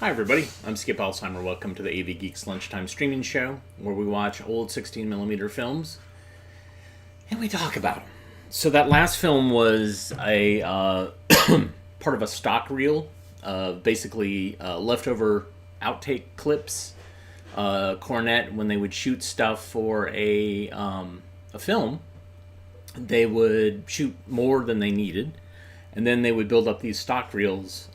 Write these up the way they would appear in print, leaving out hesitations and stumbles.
Hi everybody, I'm Skip Alzheimer. Welcome to the AV Geeks Lunchtime Streaming Show, where we watch old 16mm films and we talk about them. So that last film was a part of a stock reel, basically leftover outtake clips. Cornet, when they would shoot stuff for a film, they would shoot more than they needed, and then they would build up these stock reels,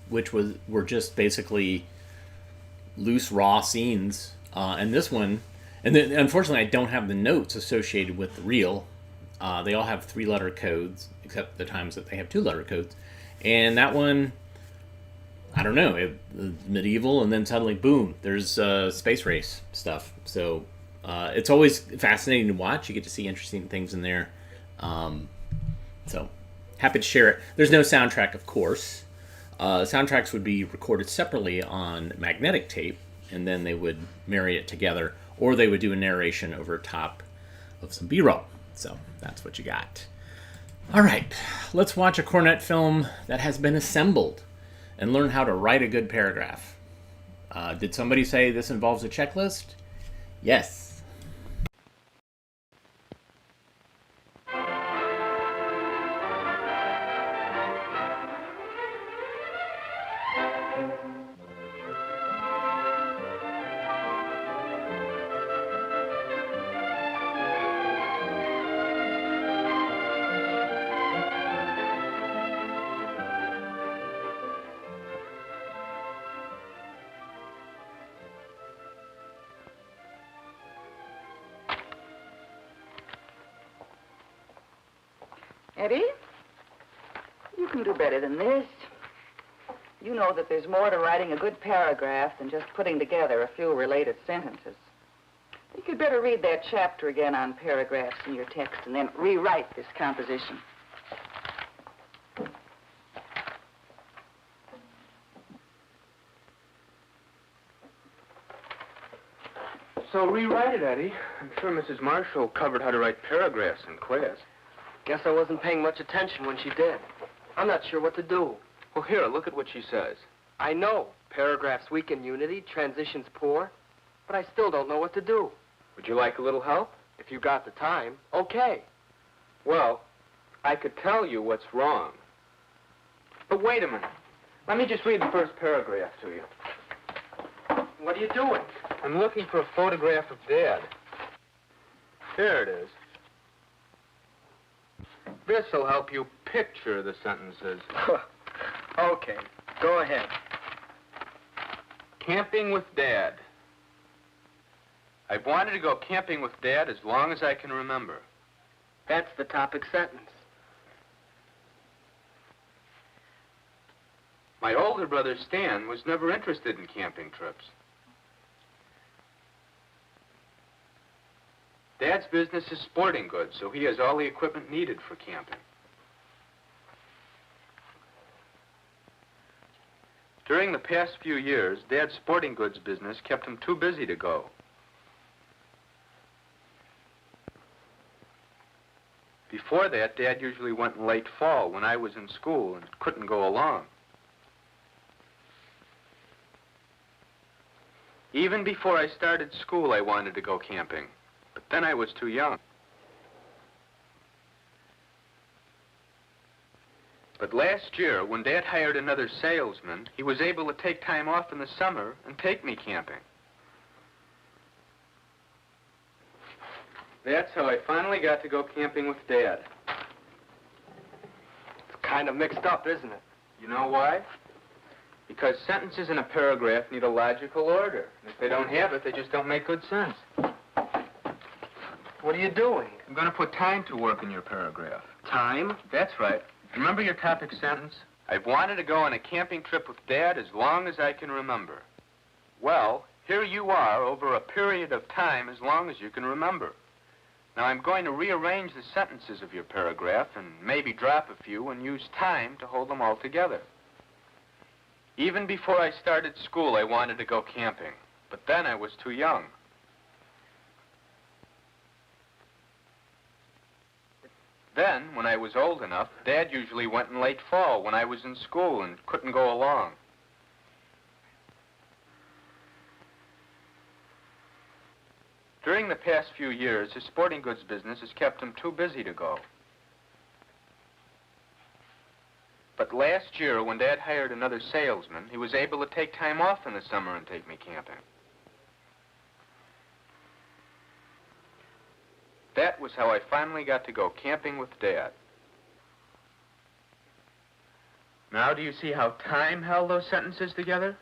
which were just basically loose raw scenes. And this one, and then unfortunately, I don't have the notes associated with the reel. They all have 3-letter codes, except the times that they have 2-letter codes. And that one, I don't know, medieval, and then suddenly, boom, there's space race stuff. So it's always fascinating to watch. You get to see interesting things in there. So happy to share it. There's no soundtrack, of course. Soundtracks would be recorded separately on magnetic tape, and then they would marry it together, or they would do a narration over top of some B-roll. So that's what you got. All right, let's watch a Cornet film that has been assembled and learn how to write a good paragraph. Did somebody say this involves a checklist? Yes. Eddie, you can do better than this. You know that there's more to writing a good paragraph than just putting together a few related sentences. I think you'd better read that chapter again on paragraphs in your text and then rewrite this composition. So rewrite it, Eddie. I'm sure Mrs. Marshall covered how to write paragraphs in class. Guess I wasn't paying much attention when she did. I'm not sure what to do. Well, here, look at what she says. I know paragraphs weak in unity, transitions poor, but I still don't know what to do. Would you like a little help? If you got the time, okay. Well, I could tell you what's wrong. But wait a minute. Let me just read the first paragraph to you. What are you doing? I'm looking for a photograph of Dad. There it is. This'll help you picture the sentences. Okay, go ahead. Camping with Dad. I've wanted to go camping with Dad as long as I can remember. That's the topic sentence. My older brother Stan was never interested in camping trips. Dad's business is sporting goods, so he has all the equipment needed for camping. During the past few years, Dad's sporting goods business kept him too busy to go. Before that, Dad usually went in late fall when I was in school and couldn't go along. Even before I started school, I wanted to go camping. But then I was too young. But last year, when Dad hired another salesman, he was able to take time off in the summer and take me camping. That's how I finally got to go camping with Dad. It's kind of mixed up, isn't it? You know why? Because sentences in a paragraph need a logical order. If they don't have it, they just don't make good sense. What are you doing? I'm going to put time to work in your paragraph. Time? That's right. Remember your topic sentence? I've wanted to go on a camping trip with Dad as long as I can remember. Well, here you are over a period of time as long as you can remember. Now, I'm going to rearrange the sentences of your paragraph and maybe drop a few and use time to hold them all together. Even before I started school, I wanted to go camping, but then I was too young. Then, when I was old enough, Dad usually went in late fall when I was in school and couldn't go along. During the past few years, his sporting goods business has kept him too busy to go. But last year, when Dad hired another salesman, he was able to take time off in the summer and take me camping. That was how I finally got to go camping with Dad. Now, do you see how time held those sentences together?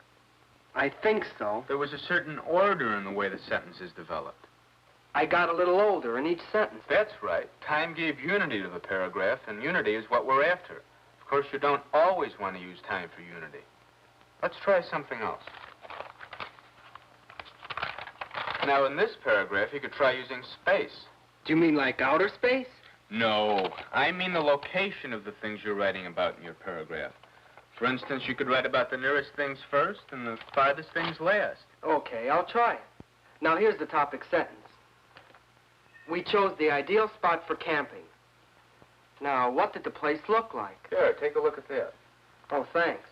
I think so. There was a certain order in the way the sentences developed. I got a little older in each sentence. That's right. Time gave unity to the paragraph, and unity is what we're after. Of course, you don't always want to use time for unity. Let's try something else. Now, in this paragraph, you could try using space. Do you mean like outer space? No, I mean the location of the things you're writing about in your paragraph. For instance, you could write about the nearest things first and the farthest things last. Okay, I'll try it. Now, here's the topic sentence. We chose the ideal spot for camping. Now, what did the place look like? Here, take a look at that. Oh, thanks.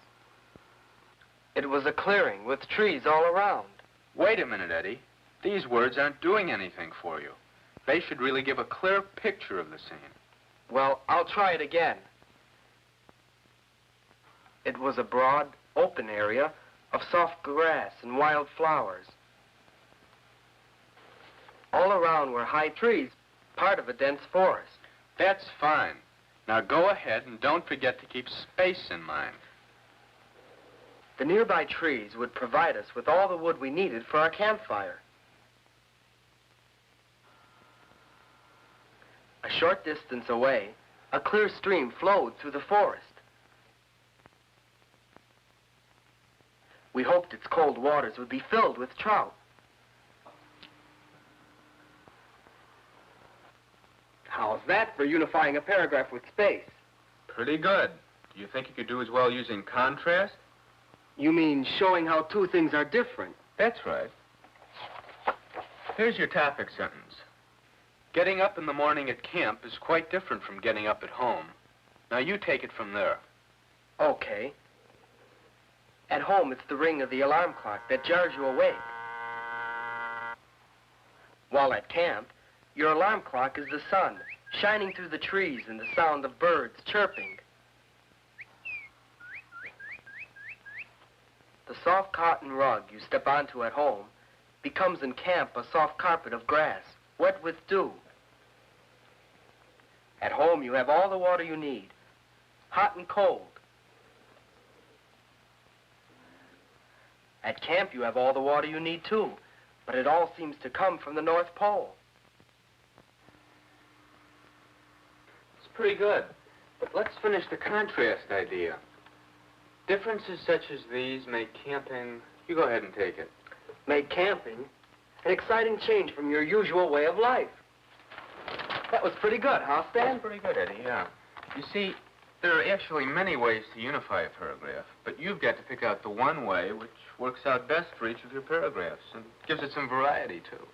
It was a clearing with trees all around. Wait a minute, Eddie. These words aren't doing anything for you. They should really give a clear picture of the scene. Well, I'll try it again. It was a broad, open area of soft grass and wild flowers. All around were high trees, part of a dense forest. That's fine. Now go ahead and don't forget to keep space in mind. The nearby trees would provide us with all the wood we needed for our campfire. A short distance away, a clear stream flowed through the forest. We hoped its cold waters would be filled with trout. How's that for unifying a paragraph with space? Pretty good. Do you think you could do as well using contrast? You mean showing how two things are different? That's right. Here's your topic sentence. Getting up in the morning at camp is quite different from getting up at home. Now you take it from there. Okay. At home, it's the ring of the alarm clock that jars you awake. While at camp, your alarm clock is the sun, shining through the trees and the sound of birds chirping. The soft cotton rug you step onto at home becomes in camp a soft carpet of grass, wet with dew. At home, you have all the water you need, hot and cold. At camp, you have all the water you need, too, but it all seems to come from the North Pole. It's pretty good. But let's finish the contrast idea. Differences such as these make camping... You go ahead and take it. Make camping an exciting change from your usual way of life. That was pretty good, huh, Stan? That's pretty good, Eddie, yeah. You see, there are actually many ways to unify a paragraph, but you've got to pick out the one way which works out best for each of your paragraphs and gives it some variety, too.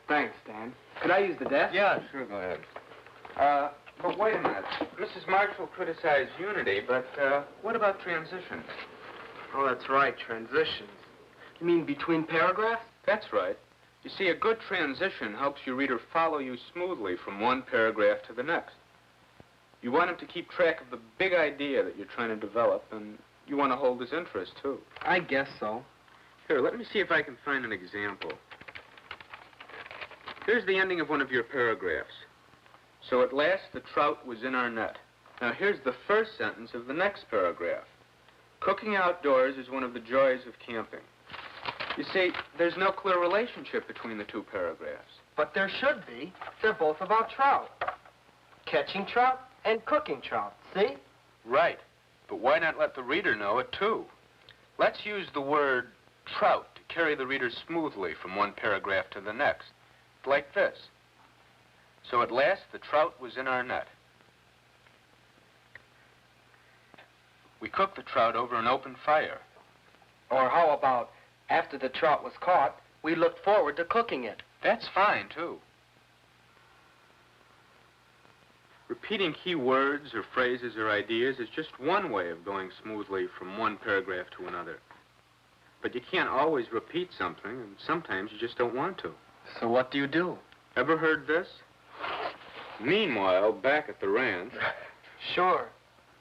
Thanks, Stan. Could I use the desk? Yeah, sure, go ahead. But wait a minute. Mrs. Marshall criticized unity, but what about transitions? Oh, that's right, transitions. You mean between paragraphs? That's right. You see, a good transition helps your reader follow you smoothly from one paragraph to the next. You want him to keep track of the big idea that you're trying to develop, and you want to hold his interest, too. I guess so. Here, let me see if I can find an example. Here's the ending of one of your paragraphs. So at last the trout was in our net. Now here's the first sentence of the next paragraph. Cooking outdoors is one of the joys of camping. You see, there's no clear relationship between the two paragraphs. But there should be. They're both about trout. Catching trout and cooking trout, see? Right. But why not let the reader know it, too? Let's use the word trout to carry the reader smoothly from one paragraph to the next. Like this. So at last the trout was in our net. We cooked the trout over an open fire. Or how about, after the trout was caught, we looked forward to cooking it? That's fine, too. Repeating key words or phrases or ideas is just one way of going smoothly from one paragraph to another. But you can't always repeat something, and sometimes you just don't want to. So what do you do? Ever heard this? Meanwhile, back at the ranch. Sure.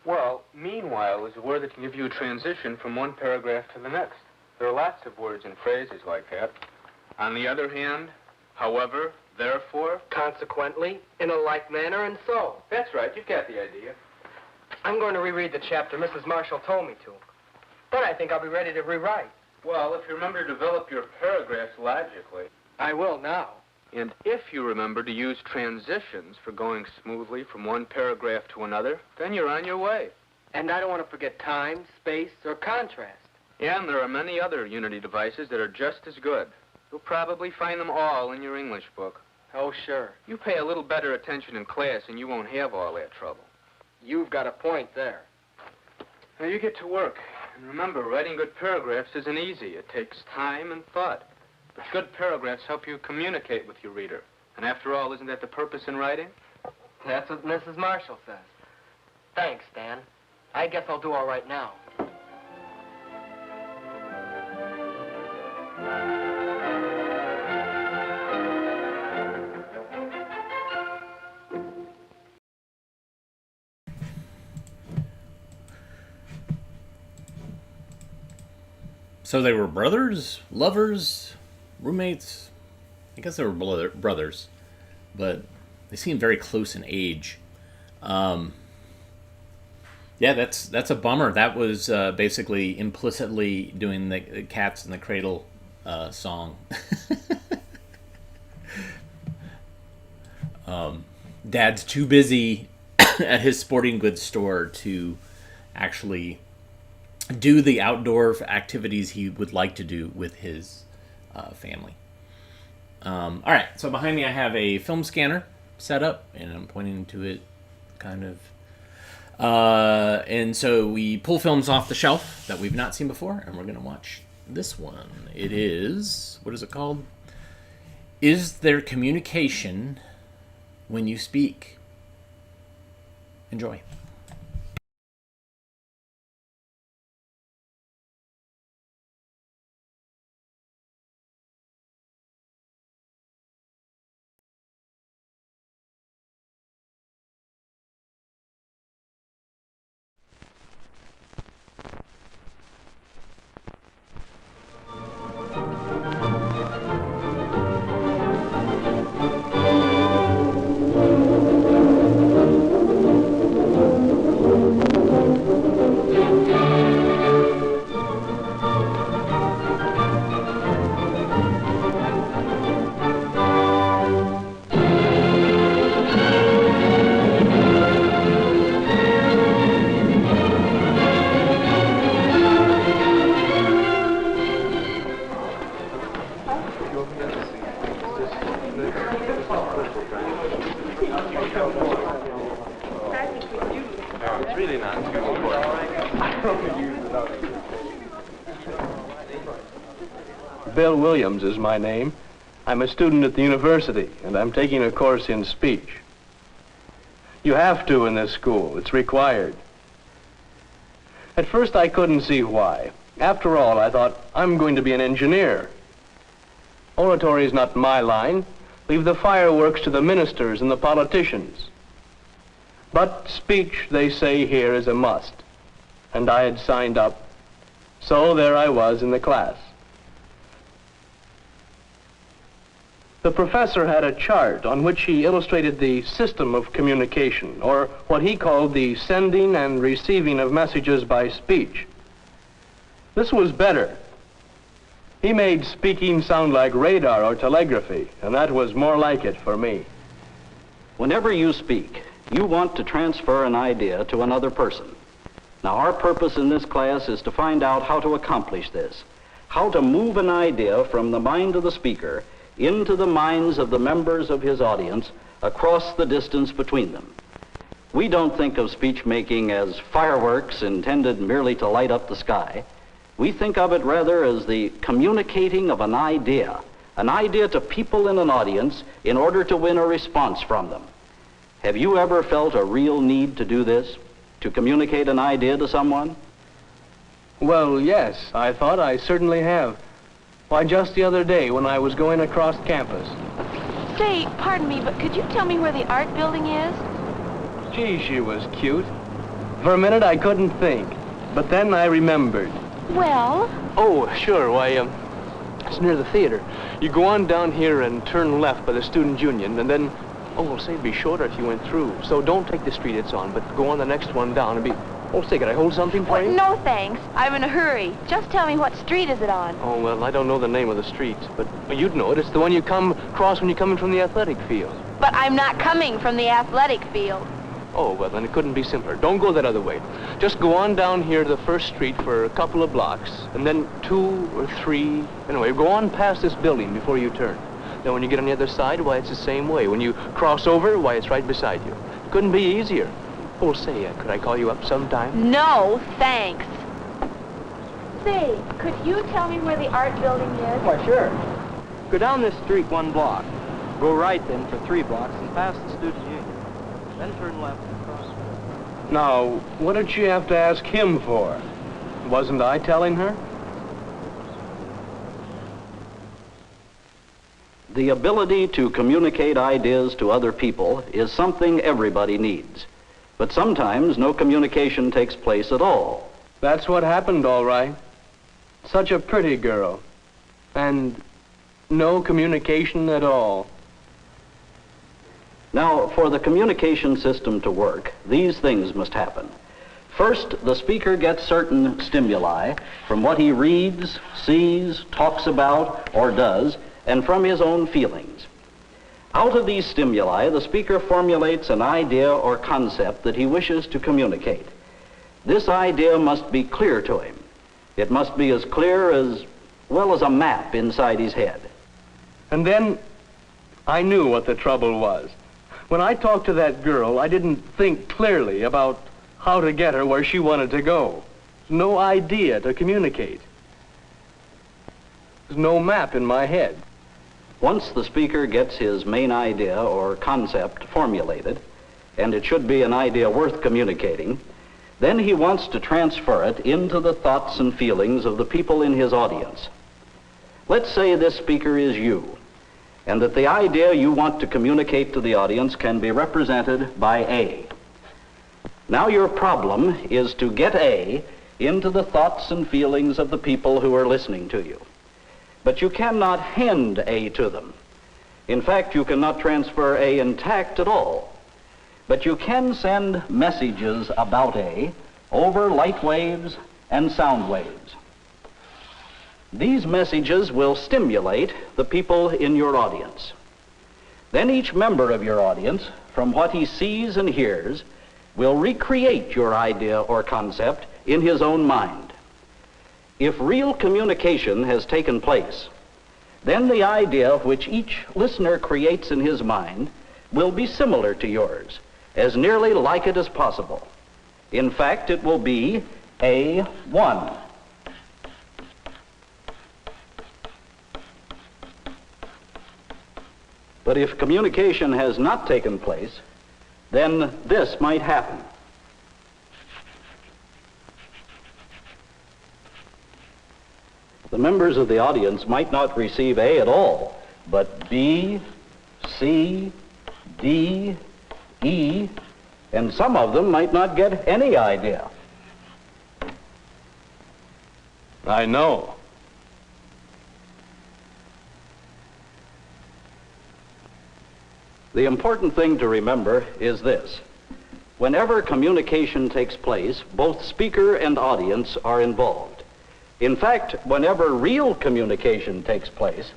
Well, meanwhile is a word that can give you a transition from one paragraph to the next. There are lots of words and phrases like that. On the other hand, however, therefore. Consequently, in a like manner, and so. That's right, you've got the idea. I'm going to reread the chapter Mrs. Marshall told me to. Then I think I'll be ready to rewrite. Well, if you remember to develop your paragraphs logically. I will now. And if you remember to use transitions for going smoothly from one paragraph to another, then you're on your way. And I don't want to forget time, space, or contrast. And there are many other Unity devices that are just as good. You'll probably find them all in your English book. Oh, sure. You pay a little better attention in class and you won't have all that trouble. You've got a point there. Now you get to work. And remember, writing good paragraphs isn't easy. It takes time and thought. But good paragraphs help you communicate with your reader. And after all, isn't that the purpose in writing? That's what Mrs. Marshall says. Thanks, Dan. I guess I'll do all right now. So they were brothers, lovers, roommates. I guess they were brothers, but they seem very close in age. Yeah, that's a bummer. That was basically implicitly doing the Cats in the Cradle song. Dad's too busy at his sporting goods store to actually do the outdoor activities he would like to do with his family. All right, so behind me I have a film scanner set up, and I'm pointing to it kind of. And so we pull films off the shelf that we've not seen before, and we're going to watch this one. It is, what is it called? Is There Communication When You Speak? Enjoy. Bill Williams is my name. I'm a student at the university, and I'm taking a course in speech. You have to in this school. It's required. At first, I couldn't see why. After all, I thought, I'm going to be an engineer. Oratory is not my line. Leave the fireworks to the ministers and the politicians. But speech, they say here, is a must. And I had signed up. So there I was in the class. The professor had a chart on which he illustrated the system of communication, or what he called the sending and receiving of messages by speech. This was better. He made speaking sound like radar or telegraphy, and that was more like it for me. Whenever you speak, you want to transfer an idea to another person. Now, our purpose in this class is to find out how to accomplish this, how to move an idea from the mind of the speaker into the minds of the members of his audience across the distance between them. We don't think of speech making as fireworks intended merely to light up the sky. We think of it rather as the communicating of an idea to people in an audience in order to win a response from them. Have you ever felt a real need to do this, to communicate an idea to someone? Well, yes, I thought I certainly have. Why, just the other day when I was going across campus. Say, pardon me, but could you tell me where the art building is? Gee, she was cute. For a minute, I couldn't think. But then I remembered. Well? Oh, sure. Why, it's near the theater. You go on down here and turn left by the Student Union, and then... Oh, well, say, it'd be shorter if you went through. So don't take the street it's on, but go on the next one down and be... Oh, say, can I hold something for you? No, thanks. I'm in a hurry. Just tell me what street is it on. Oh, well, I don't know the name of the streets, but you'd know it. It's the one you come across when you come in from the athletic field. But I'm not coming from the athletic field. Oh, well, then it couldn't be simpler. Don't go that other way. Just go on down here to the first street for a couple of blocks, and then 2 or 3... Anyway, go on past this building before you turn. Then when you get on the other side, why, it's the same way. When you cross over, why, it's right beside you. It couldn't be easier. Oh, say, could I call you up sometime? No, thanks. Say, could you tell me where the art building is? Why, sure. Go down this street 1 block. Go right then for 3 blocks and pass the Student Union. Then turn left and cross. Now, what did she have to ask him for? Wasn't I telling her? The ability to communicate ideas to other people is something everybody needs. But sometimes no communication takes place at all. That's what happened, all right. Such a pretty girl. And no communication at all. Now, for the communication system to work, these things must happen. First, the speaker gets certain stimuli from what he reads, sees, talks about, or does, and from his own feelings. Out of these stimuli, the speaker formulates an idea or concept that he wishes to communicate. This idea must be clear to him. It must be as clear as, well, as a map inside his head. And then I knew what the trouble was. When I talked to that girl, I didn't think clearly about how to get her where she wanted to go. No idea to communicate. There's no map in my head. Once the speaker gets his main idea or concept formulated, and it should be an idea worth communicating, then he wants to transfer it into the thoughts and feelings of the people in his audience. Let's say this speaker is you, and that the idea you want to communicate to the audience can be represented by A. Now your problem is to get A into the thoughts and feelings of the people who are listening to you. But you cannot hand A to them. In fact, you cannot transfer A intact at all. But you can send messages about A over light waves and sound waves. These messages will stimulate the people in your audience. Then each member of your audience, from what he sees and hears, will recreate your idea or concept in his own mind. If real communication has taken place, then the idea which each listener creates in his mind will be similar to yours, as nearly like it as possible. In fact, it will be A1. But if communication has not taken place, then this might happen. The members of the audience might not receive A at all, but B, C, D, E, and some of them might not get any idea. I know. The important thing to remember is this. Whenever communication takes place, both speaker and audience are involved. In fact, whenever real communication takes place,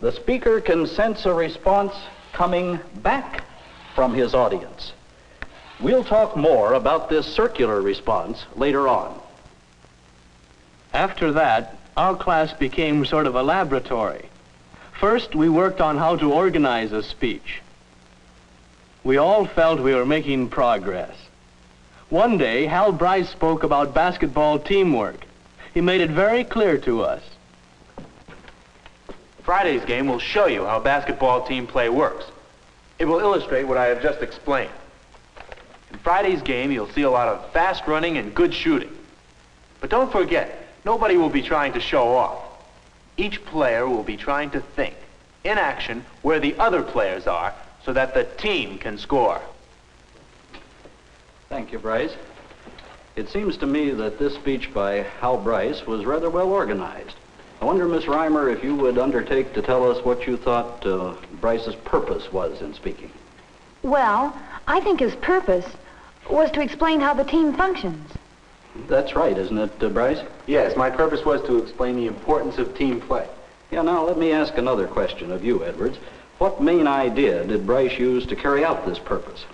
the speaker can sense a response coming back from his audience. We'll talk more about this circular response later on. After that, our class became sort of a laboratory. First, we worked on how to organize a speech. We all felt we were making progress. One day, Hal Bryce spoke about basketball teamwork. He made it very clear to us. Friday's game will show you how basketball team play works. It will illustrate what I have just explained. In Friday's game, you'll see a lot of fast running and good shooting. But don't forget, nobody will be trying to show off. Each player will be trying to think, in action, where the other players are, so that the team can score. Thank you, Bryce. It seems to me that this speech by Hal Bryce was rather well organized. I wonder, Miss Reimer, if you would undertake to tell us what you thought Bryce's purpose was in speaking. Well, I think his purpose was to explain how the team functions. That's right, isn't it, Bryce? Yes, my purpose was to explain the importance of team play. Yeah, now let me ask another question of you, Edwards. What main idea did Bryce use to carry out this purpose?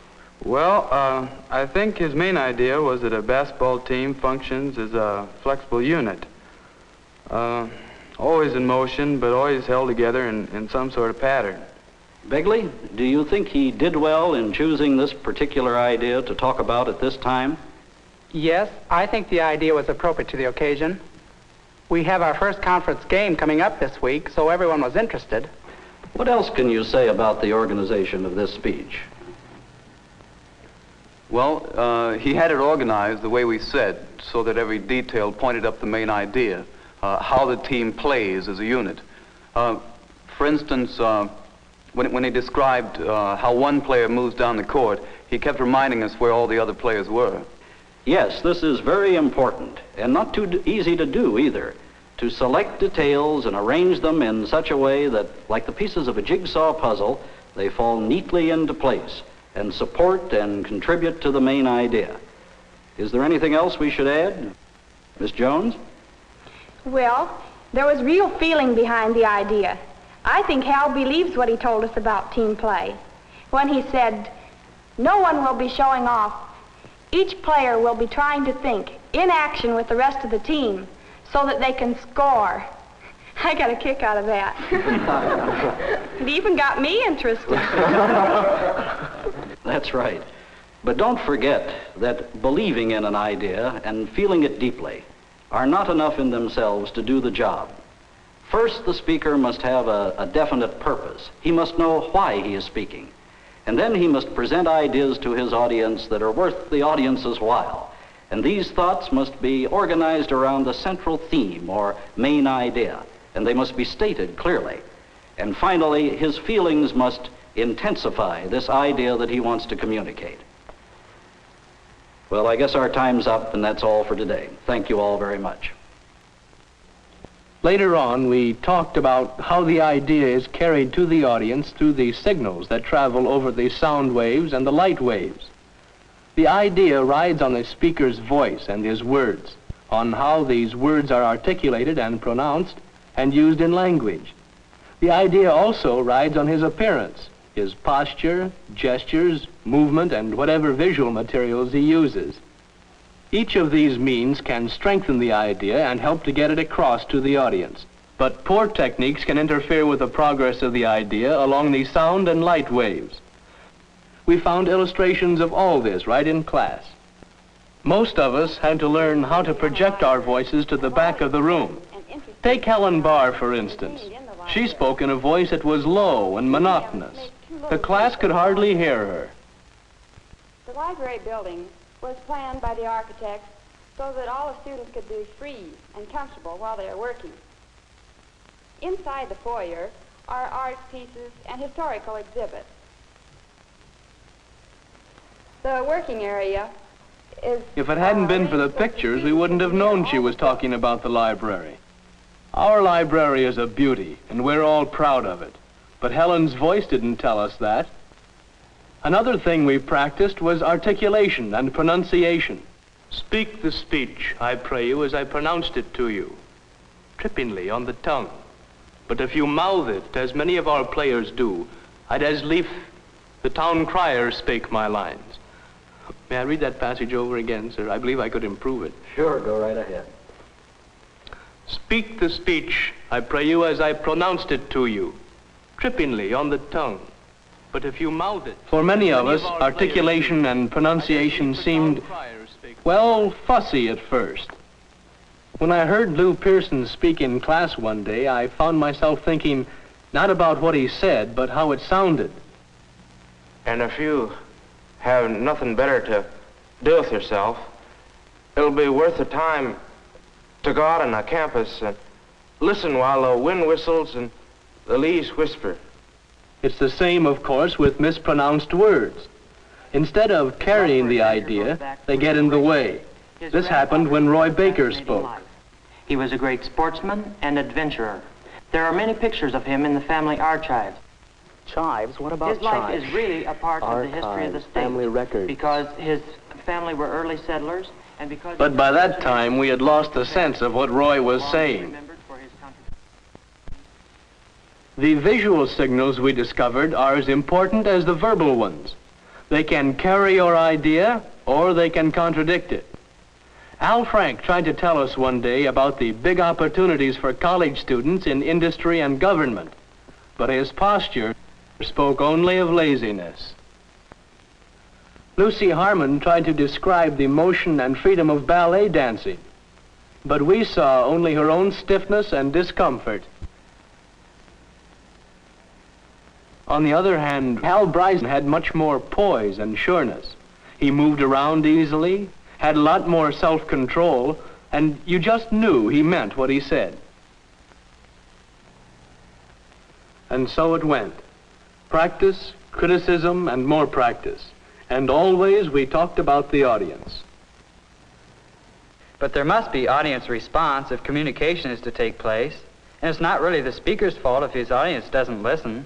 Well, I think his main idea was that a basketball team functions as a flexible unit. Always in motion, but always held together in some sort of pattern. Begley, do you think he did well in choosing this particular idea to talk about at this time? Yes, I think the idea was appropriate to the occasion. We have our first conference game coming up this week, so everyone was interested. What else can you say about the organization of this speech? Well, he had it organized the way we said, so that every detail pointed up the main idea, how the team plays as a unit. For instance, when he described how one player moves down the court, he kept reminding us where all the other players were. Yes, this is very important, and not too easy to do either. To select details and arrange them in such a way that, like the pieces of a jigsaw puzzle, they fall neatly into place and support and contribute to the main idea. Is there anything else we should add? Miss Jones? Well, there was real feeling behind the idea. I think Hal believes what he told us about team play. When he said, no one will be showing off. Each player will be trying to think in action with the rest of the team so that they can score. I got a kick out of that. It even got me interested. That's right. But don't forget that believing in an idea and feeling it deeply are not enough in themselves to do the job. First, the speaker must have a definite purpose. He must know why he is speaking. And then he must present ideas to his audience that are worth the audience's while. And these thoughts must be organized around the central theme or main idea, and they must be stated clearly. And finally, his feelings must intensify this idea that he wants to communicate. Well, I guess our time's up, and that's all for today. Thank you all very much. Later on, we talked about how the idea is carried to the audience through the signals that travel over the sound waves and the light waves. The idea rides on the speaker's voice and his words, on how these words are articulated and pronounced and used in language. The idea also rides on his appearance, his posture, gestures, movement, and whatever visual materials he uses. Each of these means can strengthen the idea and help to get it across to the audience. But poor techniques can interfere with the progress of the idea along the sound and light waves. We found illustrations of all this right in class. Most of us had to learn how to project our voices to the back of the room. Take Helen Barr, for instance. She spoke in a voice that was low and monotonous. The class could hardly hear her. The library building was planned by the architects so that all the students could be free and comfortable while they are working. Inside the foyer are art pieces and historical exhibits. The working area is... If it hadn't been for the pictures, we wouldn't have known she was talking about the library. Our library is a beauty, and we're all proud of it. But Helen's voice didn't tell us that. Another thing we practiced was articulation and pronunciation. Speak the speech, I pray you, as I pronounced it to you, trippingly on the tongue. But if you mouth it, as many of our players do, I'd as lief the town crier spake my lines. May I read that passage over again, sir? I believe I could improve it. Sure, go right ahead. Speak the speech, I pray you, as I pronounced it to you, trippingly on the tongue. But if you mouth it... For many of us, articulation and pronunciation seemed, well, fussy at first. When I heard Lou Pearson speak in class one day, I found myself thinking not about what he said, but how it sounded. And if you have nothing better to do with yourself, it'll be worth the time to go out on the campus and listen while the wind whistles and the leaves whisper. It's the same, of course, with mispronounced words. Instead of carrying the idea, they get in the way. This happened when Roy Baker spoke. He was a great sportsman and adventurer. There are many pictures of him in the family archives. Chives? What about His life is really a part of the history of the state. Family records. Because his family were early settlers, and because... But by that time, we had lost the sense of what Roy was saying. The visual signals we discovered are as important as the verbal ones. They can carry your idea, or they can contradict it. Al Frank tried to tell us one day about the big opportunities for college students in industry and government, but his posture spoke only of laziness. Lucy Harmon tried to describe the motion and freedom of ballet dancing, but we saw only her own stiffness and discomfort. On the other hand, Hal Bryson had much more poise and sureness. He moved around easily, had a lot more self-control, and you just knew he meant what he said. And so it went. Practice, criticism, and more practice. And always we talked about the audience. But there must be audience response if communication is to take place. And it's not really the speaker's fault if his audience doesn't listen.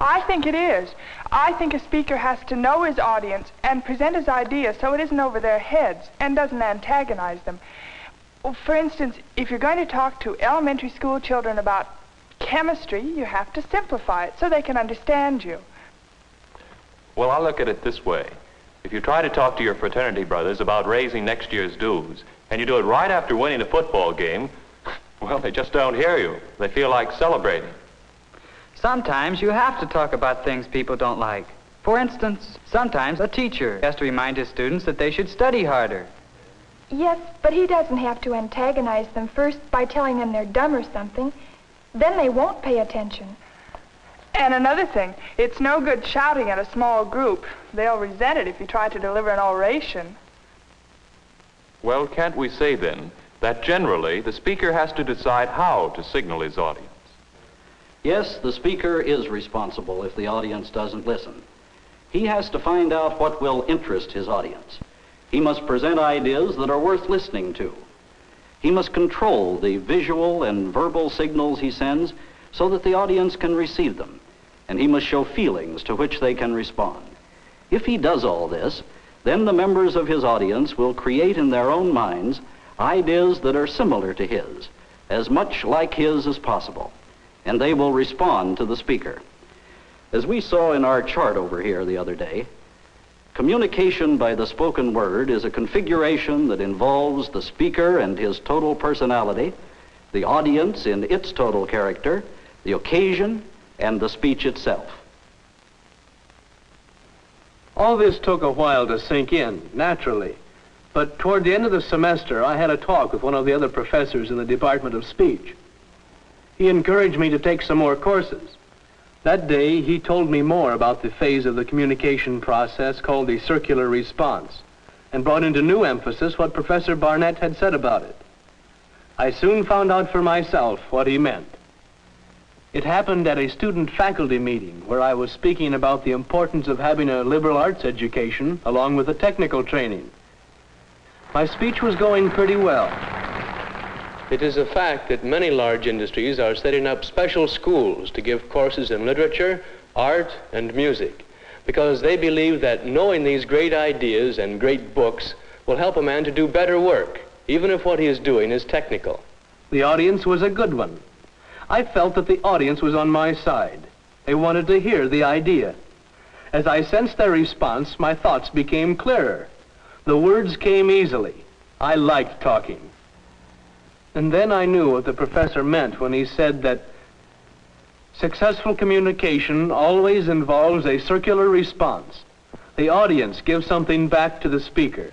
I think it is. I think a speaker has to know his audience and present his idea so it isn't over their heads and doesn't antagonize them. For instance, if you're going to talk to elementary school children about chemistry, you have to simplify it so they can understand you. Well, I'll look at it this way. If you try to talk to your fraternity brothers about raising next year's dues, and you do it right after winning a football game, well, they just don't hear you. They feel like celebrating. Sometimes you have to talk about things people don't like. For instance, sometimes a teacher has to remind his students that they should study harder. Yes, but he doesn't have to antagonize them first by telling them they're dumb or something. Then they won't pay attention. And another thing, it's no good shouting at a small group. They'll resent it if you try to deliver an oration. Well, can't we say then that generally the speaker has to decide how to signal his audience? Yes, the speaker is responsible if the audience doesn't listen. He has to find out what will interest his audience. He must present ideas that are worth listening to. He must control the visual and verbal signals he sends so that the audience can receive them, and he must show feelings to which they can respond. If he does all this, then the members of his audience will create in their own minds ideas that are similar to his, as much like his as possible, and they will respond to the speaker. As we saw in our chart over here the other day, communication by the spoken word is a configuration that involves the speaker and his total personality, the audience in its total character, the occasion, and the speech itself. All this took a while to sink in, naturally. But toward the end of the semester, I had a talk with one of the other professors in the Department of Speech. He encouraged me to take some more courses. That day, he told me more about the phase of the communication process called the circular response, and brought into new emphasis what Professor Barnett had said about it. I soon found out for myself what he meant. It happened at a student-faculty meeting where I was speaking about the importance of having a liberal arts education along with a technical training. My speech was going pretty well. It is a fact that many large industries are setting up special schools to give courses in literature, art, and music, because they believe that knowing these great ideas and great books will help a man to do better work, even if what he is doing is technical. The audience was a good one. I felt that the audience was on my side. They wanted to hear the idea. As I sensed their response, my thoughts became clearer. The words came easily. I liked talking. And then I knew what the professor meant when he said that successful communication always involves a circular response. The audience gives something back to the speaker.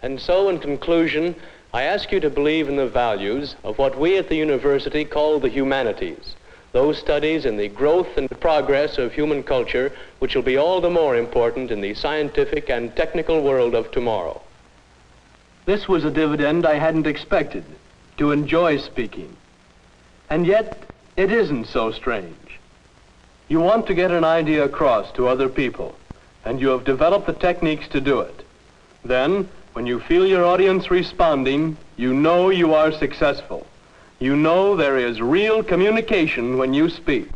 And so, in conclusion, I ask you to believe in the values of what we at the university call the humanities, those studies in the growth and progress of human culture, which will be all the more important in the scientific and technical world of tomorrow. This was a dividend I hadn't expected, to enjoy speaking. And yet, it isn't so strange. You want to get an idea across to other people, and you have developed the techniques to do it. Then, when you feel your audience responding, you know you are successful. You know there is real communication when you speak.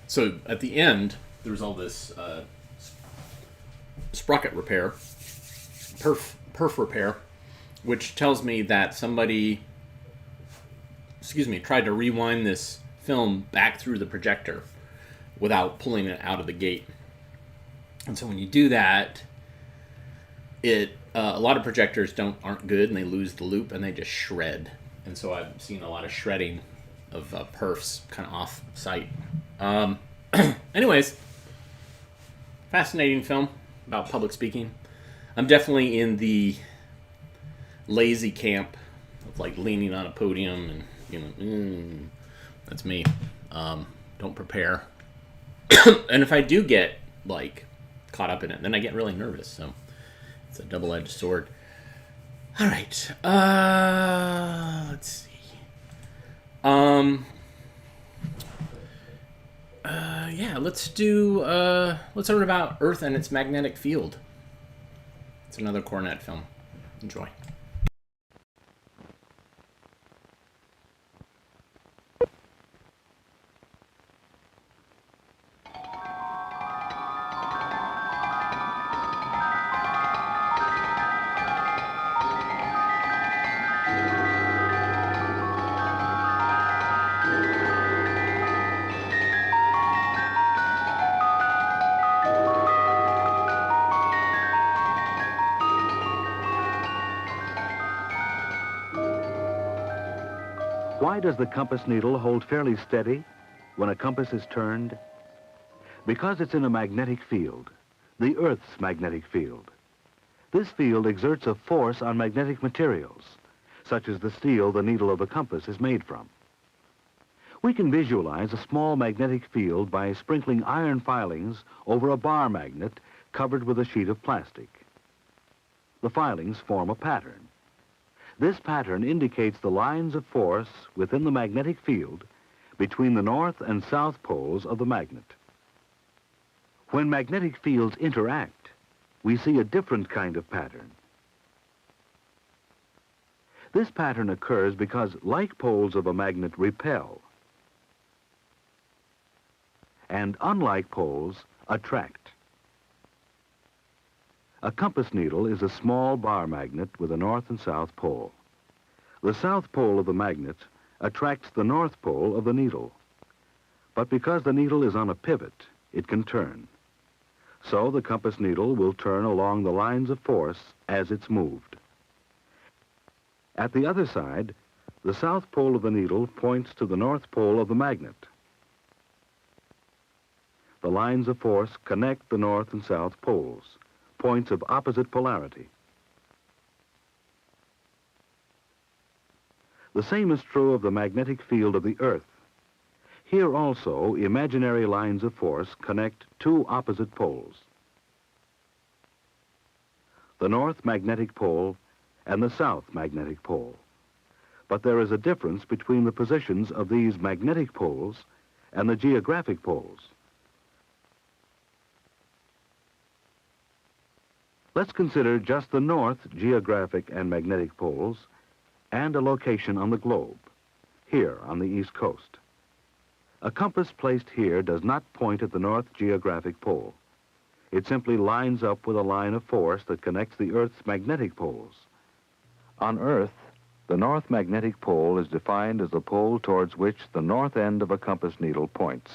So at the end, there was all this sprocket repair, perf repair, which tells me that somebody, tried to rewind this film back through the projector without pulling it out of the gate. And so when you do that, a lot of projectors aren't good, and they lose the loop and they just shred. And so I've seen a lot of shredding of perfs kind of off site. Anyways, fascinating film about public speaking. I'm definitely in the lazy camp of like leaning on a podium and that's me. Don't prepare. And if I do get like caught up in it, then I get really nervous. So it's a double-edged sword. All right. Let's see. Let's learn about Earth and its magnetic field. It's another Cornet film. Enjoy. Why does the compass needle hold fairly steady when a compass is turned? Because it's in a magnetic field, the Earth's magnetic field. This field exerts a force on magnetic materials, such as the steel the needle of a compass is made from. We can visualize a small magnetic field by sprinkling iron filings over a bar magnet covered with a sheet of plastic. The filings form a pattern. This pattern indicates the lines of force within the magnetic field between the north and south poles of the magnet. When magnetic fields interact, we see a different kind of pattern. This pattern occurs because like poles of a magnet repel, and unlike poles attract. A compass needle is a small bar magnet with a north and south pole. The south pole of the magnet attracts the north pole of the needle. But because the needle is on a pivot, it can turn. So the compass needle will turn along the lines of force as it's moved. At the other side, the south pole of the needle points to the north pole of the magnet. The lines of force connect the north and south poles, points of opposite polarity. The same is true of the magnetic field of the Earth. Here also, imaginary lines of force connect two opposite poles, the north magnetic pole and the south magnetic pole. But there is a difference between the positions of these magnetic poles and the geographic poles. Let's consider just the north geographic and magnetic poles and a location on the globe. here on the East Coast. A compass placed here does not point at the North Geographic Pole. It simply lines up with a line of force that connects the Earth's magnetic poles. On Earth, the North Magnetic Pole is defined as the pole towards which the north end of a compass needle points.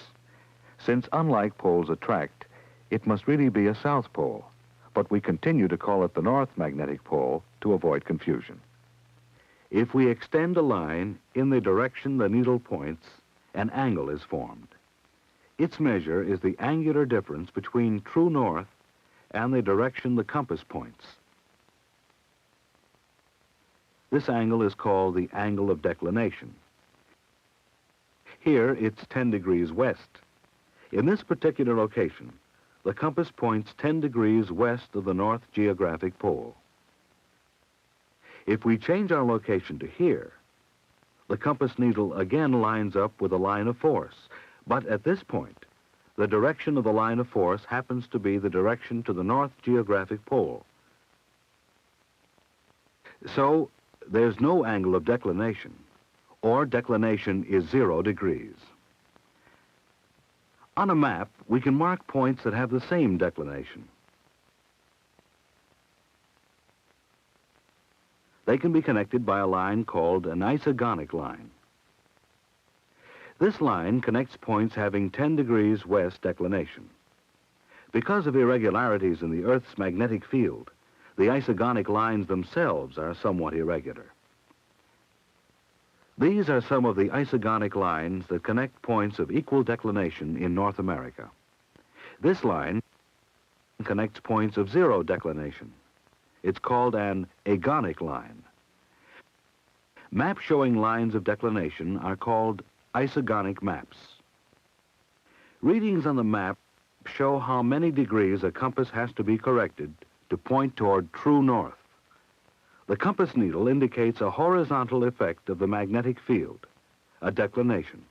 Since unlike poles attract, it must really be a south pole, but we continue to call it the North Magnetic Pole to avoid confusion. If we extend a line in the direction the needle points, an angle is formed. Its measure is the angular difference between true north and the direction the compass points. This angle is called the angle of declination. Here, it's 10 degrees west. In this particular location, the compass points 10 degrees west of the North Geographic Pole. If we change our location to here, the compass needle again lines up with a line of force, but at this point, the direction of the line of force happens to be the direction to the North Geographic Pole. So, there's no angle of declination, or declination is 0 degrees. On a map, we can mark points that have the same declination. They can be connected by a line called an isogonic line. This line connects points having 10 degrees west declination. Because of irregularities in the Earth's magnetic field, the isogonic lines themselves are somewhat irregular. These are some of the isogonic lines that connect points of equal declination in North America. This line connects points of 0 declination. It's called an agonic line. Maps showing lines of declination are called isogonic maps. Readings on the map show how many degrees a compass has to be corrected to point toward true north. The compass needle indicates a horizontal effect of the magnetic field, a declination.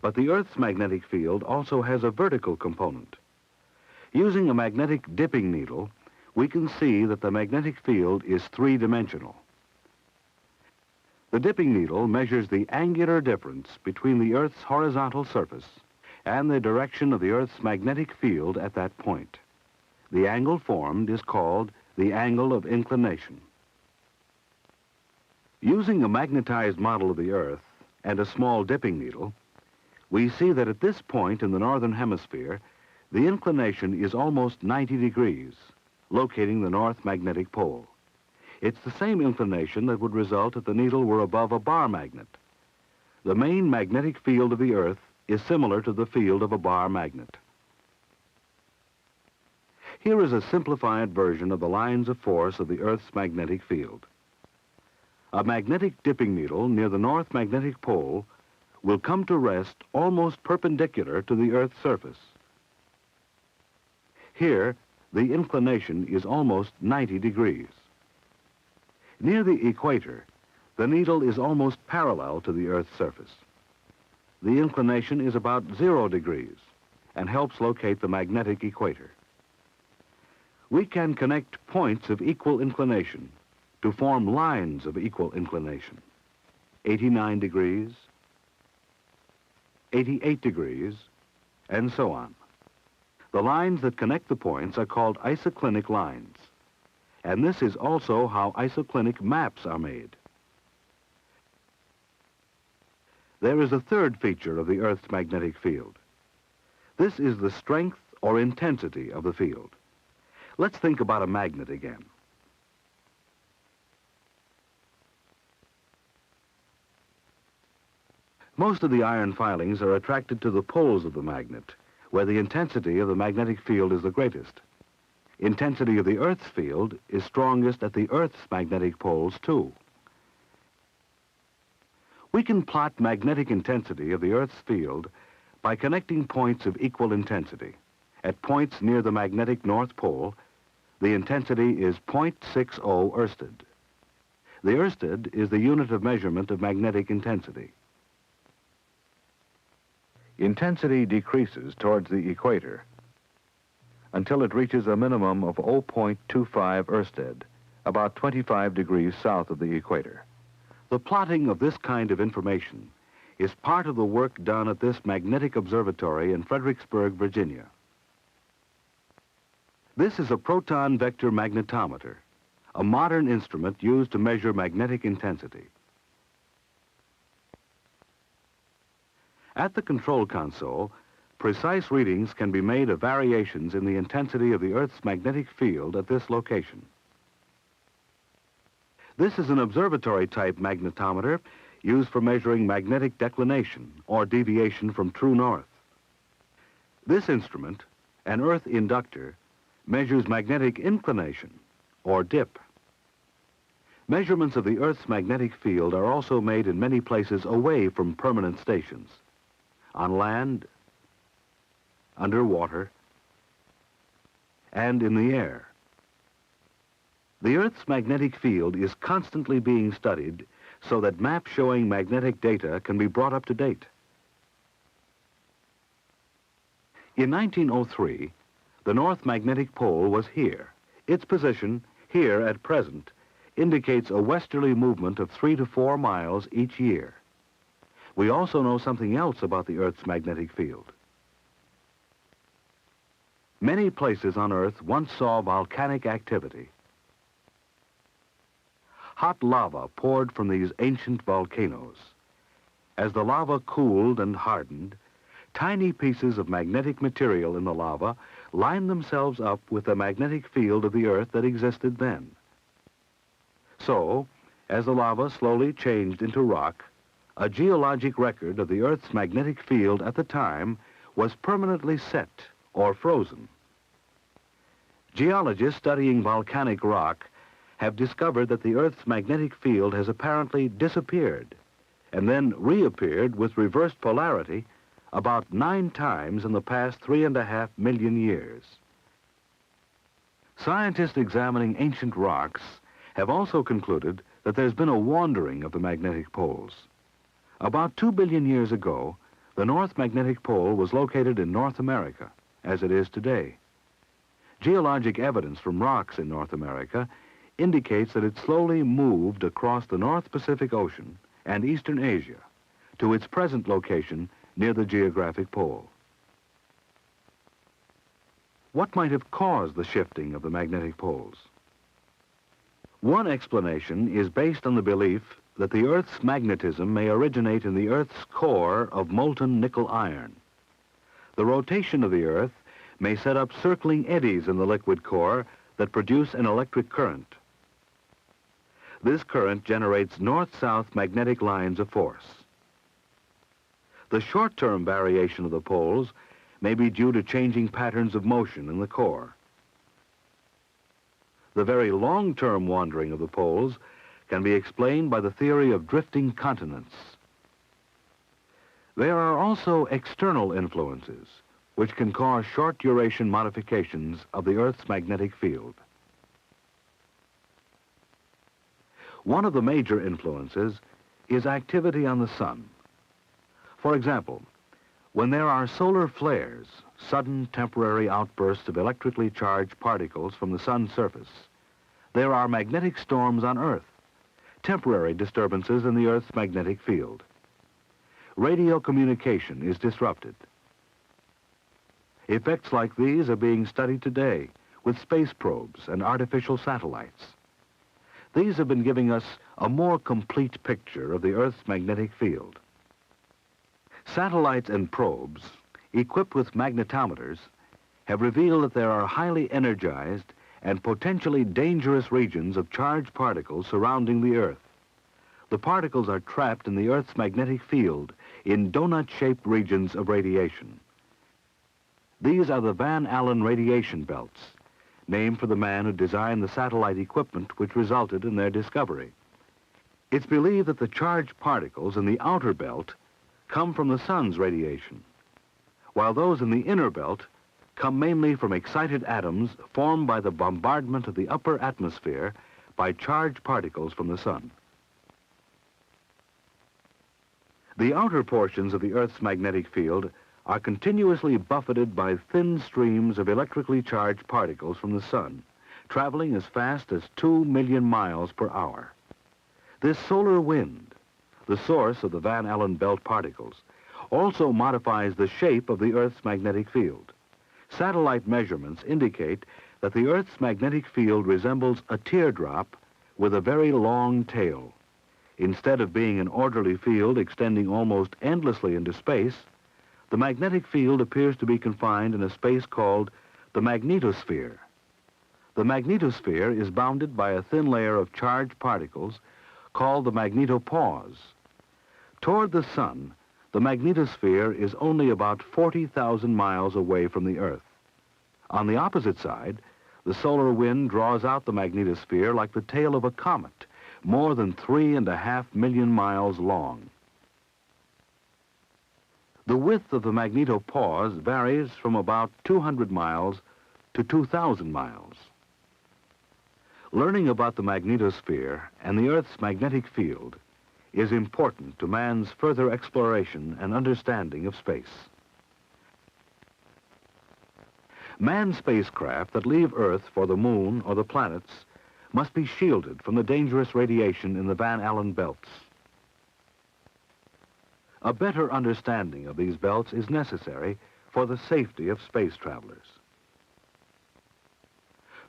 But the Earth's magnetic field also has a vertical component. Using a magnetic dipping needle, we can see that the magnetic field is three-dimensional. The dipping needle measures the angular difference between the Earth's horizontal surface and the direction of the Earth's magnetic field at that point. The angle formed is called the angle of inclination. Using a magnetized model of the Earth and a small dipping needle, we see that at this point in the northern hemisphere, the inclination is almost 90 degrees, locating the North Magnetic Pole. It's the same inclination that would result if the needle were above a bar magnet. The main magnetic field of the Earth is similar to the field of a bar magnet. Here is a simplified version of the lines of force of the Earth's magnetic field. A magnetic dipping needle near the North Magnetic Pole will come to rest almost perpendicular to the Earth's surface. Here, the inclination is almost 90 degrees. Near the equator, the needle is almost parallel to the Earth's surface. The inclination is about 0 degrees and helps locate the magnetic equator. We can connect points of equal inclination to form lines of equal inclination. 89 degrees, 88 degrees, and so on. The lines that connect the points are called isoclinic lines, and this is also how isoclinic maps are made. There is a third feature of the Earth's magnetic field. This is the strength or intensity of the field. Let's think about a magnet again. Most of the iron filings are attracted to the poles of the magnet, where the intensity of the magnetic field is the greatest. Intensity of the Earth's field is strongest at the Earth's magnetic poles, too. We can plot magnetic intensity of the Earth's field by connecting points of equal intensity. At points near the magnetic North Pole, the intensity is 0.60 Oersted. The Oersted is the unit of measurement of magnetic intensity. Intensity decreases towards the equator until it reaches a minimum of 0.25 Oersted, about 25 degrees south of the equator. The plotting of this kind of information is part of the work done at this magnetic observatory in Fredericksburg, Virginia. This is a proton vector magnetometer, a modern instrument used to measure magnetic intensity. At the control console, precise readings can be made of variations in the intensity of the Earth's magnetic field at this location. This is an observatory-type magnetometer used for measuring magnetic declination or deviation from true north. This instrument, an Earth inductor, measures magnetic inclination or dip. Measurements of the Earth's magnetic field are also made in many places away from permanent stations, on land, underwater, and in the air. The Earth's magnetic field is constantly being studied so that maps showing magnetic data can be brought up to date. In 1903, the North Magnetic Pole was here. Its position, here at present, indicates a westerly movement of 3 to 4 miles each year. We also know something else about the Earth's magnetic field. Many places on Earth once saw volcanic activity. Hot lava poured from these ancient volcanoes. As the lava cooled and hardened, tiny pieces of magnetic material in the lava lined themselves up with the magnetic field of the Earth that existed then. So, as the lava slowly changed into rock, a geologic record of the Earth's magnetic field at the time was permanently set or frozen. Geologists studying volcanic rock have discovered that the Earth's magnetic field has apparently disappeared and then reappeared with reversed polarity about 9 times in the past 3.5 million years. Scientists examining ancient rocks have also concluded that there's been a wandering of the magnetic poles. About 2 billion years ago, the North Magnetic Pole was located in North America, as it is today. Geologic evidence from rocks in North America indicates that it slowly moved across the North Pacific Ocean and eastern Asia to its present location near the geographic pole. What might have caused the shifting of the magnetic poles? One explanation is based on the belief that the Earth's magnetism may originate in the Earth's core of molten nickel iron. The rotation of the Earth may set up circling eddies in the liquid core that produce an electric current. This current generates north-south magnetic lines of force. The short-term variation of the poles may be due to changing patterns of motion in the core. The very long-term wandering of the poles can be explained by the theory of drifting continents. There are also external influences which can cause short-duration modifications of the Earth's magnetic field. One of the major influences is activity on the sun. For example, when there are solar flares, sudden temporary outbursts of electrically charged particles from the sun's surface, there are magnetic storms on Earth, temporary disturbances in the Earth's magnetic field. Radio communication is disrupted. Effects like these are being studied today with space probes and artificial satellites. These have been giving us a more complete picture of the Earth's magnetic field. Satellites and probes, equipped with magnetometers, have revealed that there are highly energized and potentially dangerous regions of charged particles surrounding the Earth. The particles are trapped in the Earth's magnetic field in donut-shaped regions of radiation. These are the Van Allen radiation belts, named for the man who designed the satellite equipment which resulted in their discovery. It's believed that the charged particles in the outer belt come from the sun's radiation, while those in the inner belt come mainly from excited atoms formed by the bombardment of the upper atmosphere by charged particles from the sun. The outer portions of the Earth's magnetic field are continuously buffeted by thin streams of electrically charged particles from the sun, traveling as fast as 2 million miles per hour. This solar wind, the source of the Van Allen belt particles, also modifies the shape of the Earth's magnetic field. Satellite measurements indicate that the Earth's magnetic field resembles a teardrop with a very long tail. Instead of being an orderly field extending almost endlessly into space, the magnetic field appears to be confined in a space called the magnetosphere. The magnetosphere is bounded by a thin layer of charged particles called the magnetopause. Toward the sun, the magnetosphere is only about 40,000 miles away from the Earth. On the opposite side, the solar wind draws out the magnetosphere like the tail of a comet, more than 3.5 million miles long. The width of the magnetopause varies from about 200 miles to 2,000 miles. Learning about the magnetosphere and the Earth's magnetic field is important to man's further exploration and understanding of space. Manned spacecraft that leave Earth for the moon or the planets must be shielded from the dangerous radiation in the Van Allen belts. A better understanding of these belts is necessary for the safety of space travelers.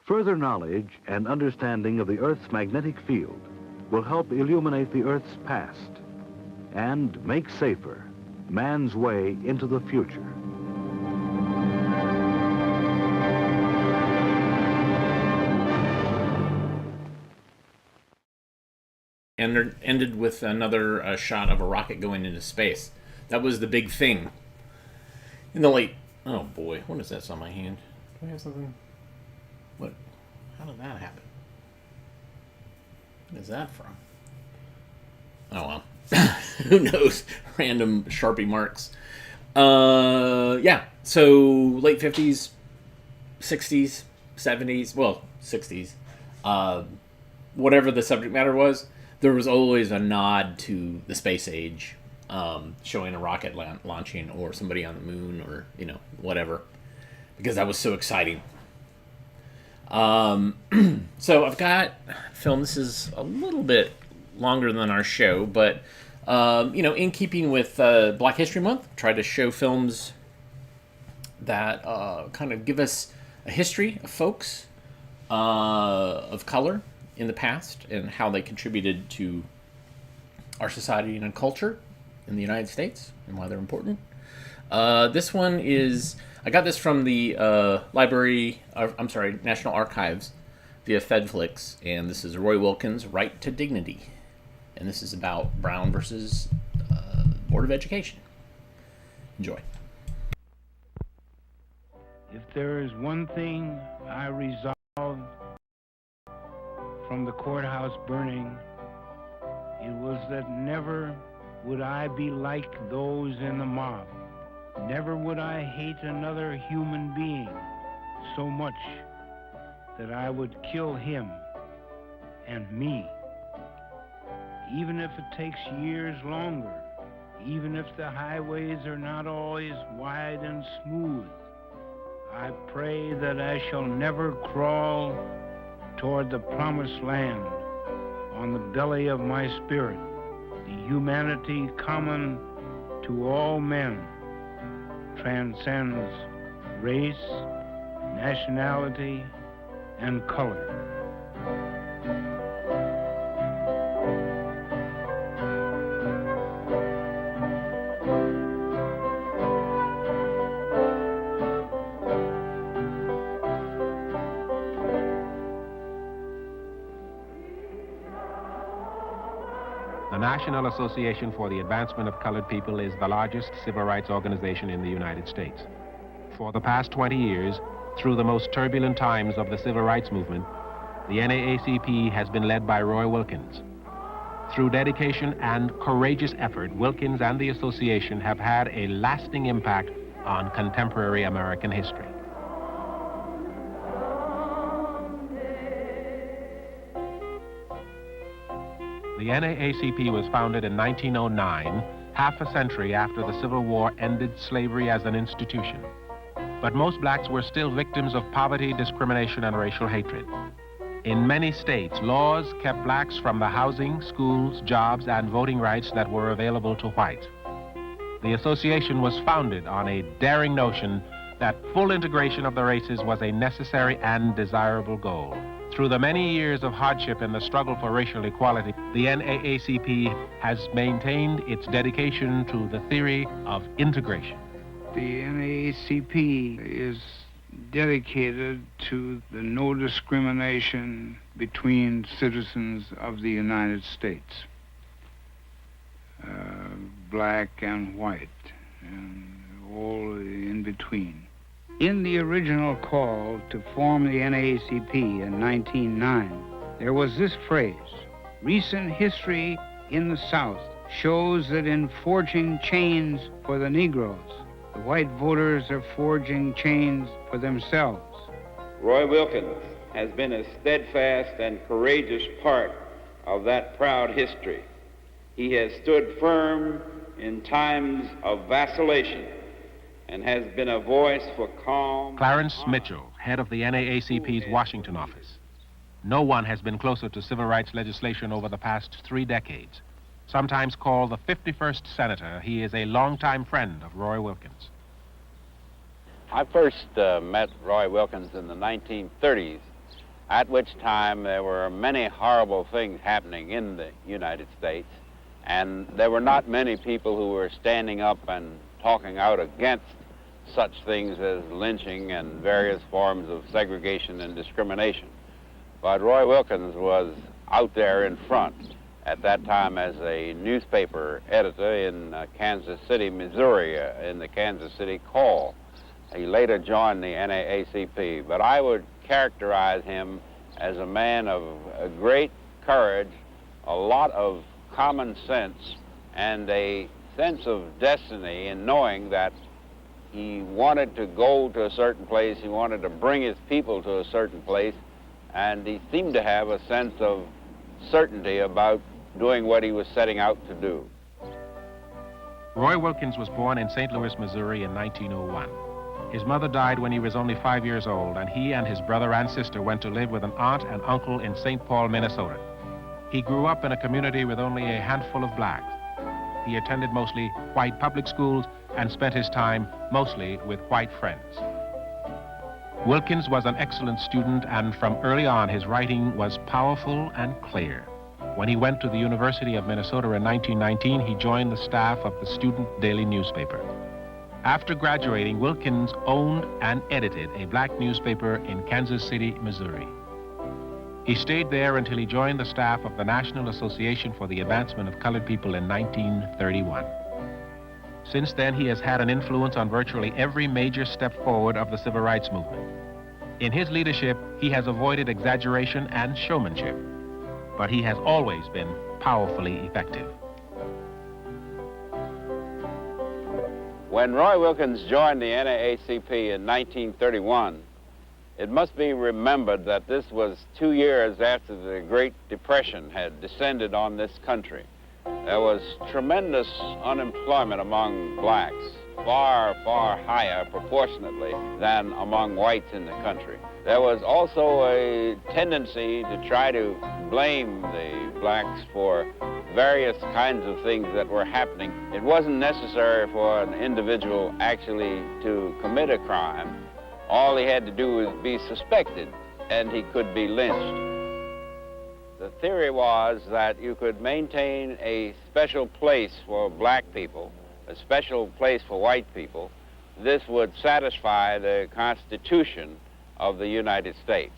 Further knowledge and understanding of the Earth's magnetic field will help illuminate the Earth's past and make safer man's way into the future. And ended with another shot of a rocket going into space. That was the big thing in the late... Oh boy, what is that on my hand? Do I have something? What? How did that happen? What is that from? Oh well. Who knows? Random Sharpie marks. Yeah, so late 50s, 60s, 70s, well, 60s. Whatever the subject matter was, there was always a nod to the space age, showing a rocket launching or somebody on the moon or, you know, whatever, because that was so exciting. So I've got film. This is a little bit longer than our show, but, you know, in keeping with Black History Month, tried to show films that kind of give us a history of folks of color in the past and how they contributed to our society and culture in the United States and why they're important. This one is, I got this from the National Archives via FedFlix, and this is Roy Wilkins' Right to Dignity. And this is about Brown versus Board of Education. Enjoy. If there is one thing I resolved from the courthouse burning, it was that never would I be like those in the mob. Never would I hate another human being so much that I would kill him and me. Even if it takes years longer, even if the highways are not always wide and smooth, I pray that I shall never crawl toward the promised land on the belly of my spirit, the humanity common to all men transcends race, nationality, and color. The National Association for the Advancement of Colored People is the largest civil rights organization in the United States. For the past 20 years, through the most turbulent times of the civil rights movement, the NAACP has been led by Roy Wilkins. Through dedication and courageous effort, Wilkins and the association have had a lasting impact on contemporary American history. The NAACP was founded in 1909, half a century after the Civil War ended slavery as an institution. But most blacks were still victims of poverty, discrimination, and racial hatred. In many states, laws kept blacks from the housing, schools, jobs, and voting rights that were available to whites. The association was founded on a daring notion that full integration of the races was a necessary and desirable goal. Through the many years of hardship in the struggle for racial equality, the NAACP has maintained its dedication to the theory of integration. The NAACP is dedicated to the no discrimination between citizens of the United States, black and white, and all in between. In the original call to form the NAACP in 1909, there was this phrase: recent history in the South shows that in forging chains for the Negroes, the white voters are forging chains for themselves. Roy Wilkins has been a steadfast and courageous part of that proud history. He has stood firm in times of vacillation and has been a voice for calm. Clarence Mitchell, head of the NAACP's Washington office. No one has been closer to civil rights legislation over the past 3 decades. Sometimes called the 51st Senator, he is a longtime friend of Roy Wilkins. I first met Roy Wilkins in the 1930s, at which time there were many horrible things happening in the United States, and there were not many people who were standing up and talking out against such things as lynching and various forms of segregation and discrimination. But Roy Wilkins was out there in front at that time as a newspaper editor in Kansas City, Missouri, in the Kansas City Call. He later joined the NAACP, but I would characterize him as a man of great courage, a lot of common sense, and a sense of destiny in knowing that he wanted to go to a certain place, he wanted to bring his people to a certain place, and he seemed to have a sense of certainty about doing what he was setting out to do. Roy Wilkins was born in St. Louis, Missouri in 1901. His mother died when he was only 5 years old, and he and his brother and sister went to live with an aunt and uncle in St. Paul, Minnesota. He grew up in a community with only a handful of blacks. He attended mostly white public schools and spent his time mostly with white friends. Wilkins was an excellent student, and from early on his writing was powerful and clear. When he went to the University of Minnesota in 1919, he joined the staff of the student daily newspaper. After graduating, Wilkins owned and edited a black newspaper in Kansas City, Missouri. He stayed there until he joined the staff of the National Association for the Advancement of Colored People in 1931. Since then, he has had an influence on virtually every major step forward of the civil rights movement. In his leadership, he has avoided exaggeration and showmanship, but he has always been powerfully effective. When Roy Wilkins joined the NAACP in 1931, it must be remembered that this was 2 years after the Great Depression had descended on this country. There was tremendous unemployment among blacks, far, far higher proportionately than among whites in the country. There was also a tendency to try to blame the blacks for various kinds of things that were happening. It wasn't necessary for an individual actually to commit a crime. All he had to do was be suspected, and he could be lynched. The theory was that you could maintain a special place for black people, a special place for white people. This would satisfy the Constitution of the United States.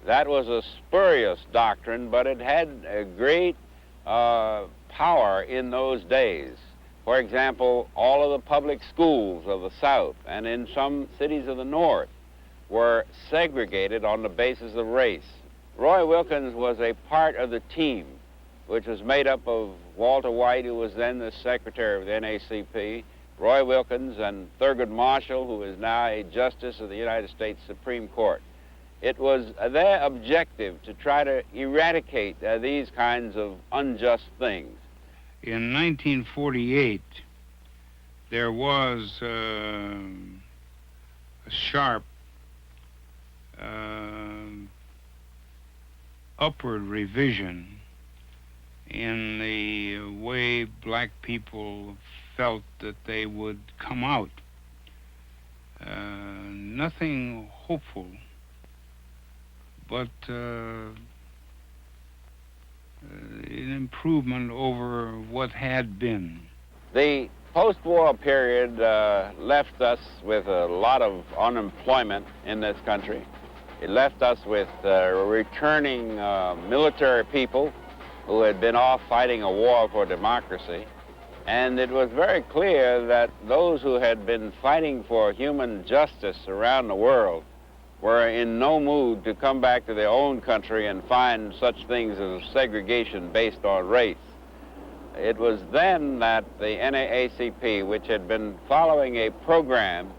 That was a spurious doctrine, but it had a great power in those days. For example, all of the public schools of the South and in some cities of the North were segregated on the basis of race. Roy Wilkins was a part of the team, which was made up of Walter White, who was then the secretary of the NAACP, Roy Wilkins, and Thurgood Marshall, who is now a justice of the United States Supreme Court. It was their objective to try to eradicate these kinds of unjust things. In 1948, there was a sharp upward revision in the way black people felt that they would come out. Nothing hopeful, but an improvement over what had been. The post-war period left us with a lot of unemployment in this country. It left us with returning military people who had been off fighting a war for democracy. And it was very clear that those who had been fighting for human justice around the world were in no mood to come back to their own country and find such things as segregation based on race. It was then that the NAACP, which had been following a program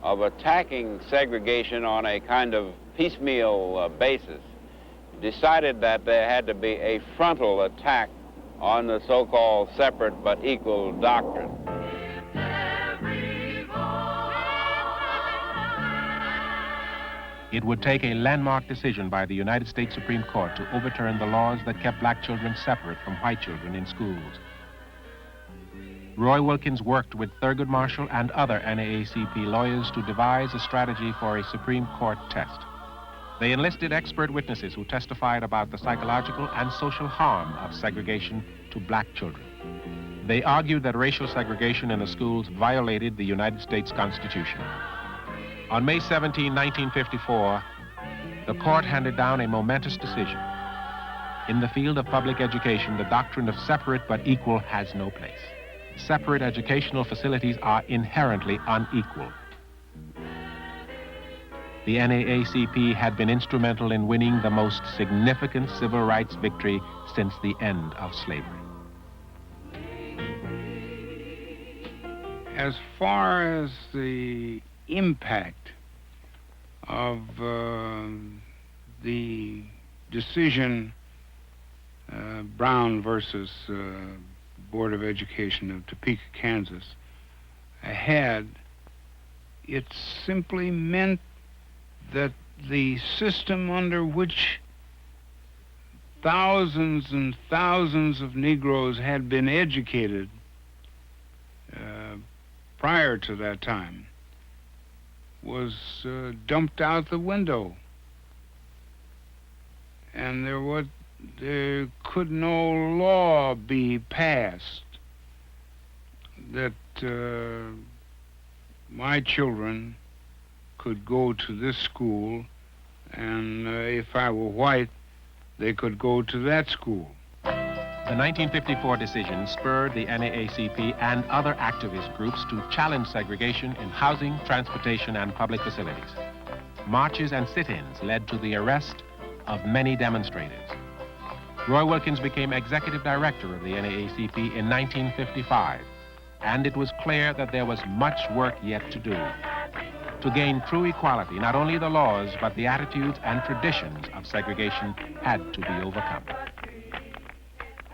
of attacking segregation on a kind of piecemeal basis, decided that there had to be a frontal attack on the so-called separate but equal doctrine. It would take a landmark decision by the United States Supreme Court to overturn the laws that kept black children separate from white children in schools. Roy Wilkins worked with Thurgood Marshall and other NAACP lawyers to devise a strategy for a Supreme Court test. They enlisted expert witnesses who testified about the psychological and social harm of segregation to black children. They argued that racial segregation in the schools violated the United States Constitution. On May 17, 1954, the court handed down a momentous decision. In the field of public education, the doctrine of separate but equal has no place. Separate educational facilities are inherently unequal. The NAACP had been instrumental in winning the most significant civil rights victory since the end of slavery. As far as the impact of the decision, Brown versus Board of Education of Topeka, Kansas, had, it simply meant that the system under which thousands and thousands of Negroes had been educated prior to that time was dumped out the window. And there could no law be passed that my children could go to this school, and if I were white, they could go to that school. The 1954 decision spurred the NAACP and other activist groups to challenge segregation in housing, transportation, and public facilities. Marches and sit-ins led to the arrest of many demonstrators. Roy Wilkins became executive director of the NAACP in 1955, and it was clear that there was much work yet to do. To gain true equality, not only the laws, but the attitudes and traditions of segregation had to be overcome.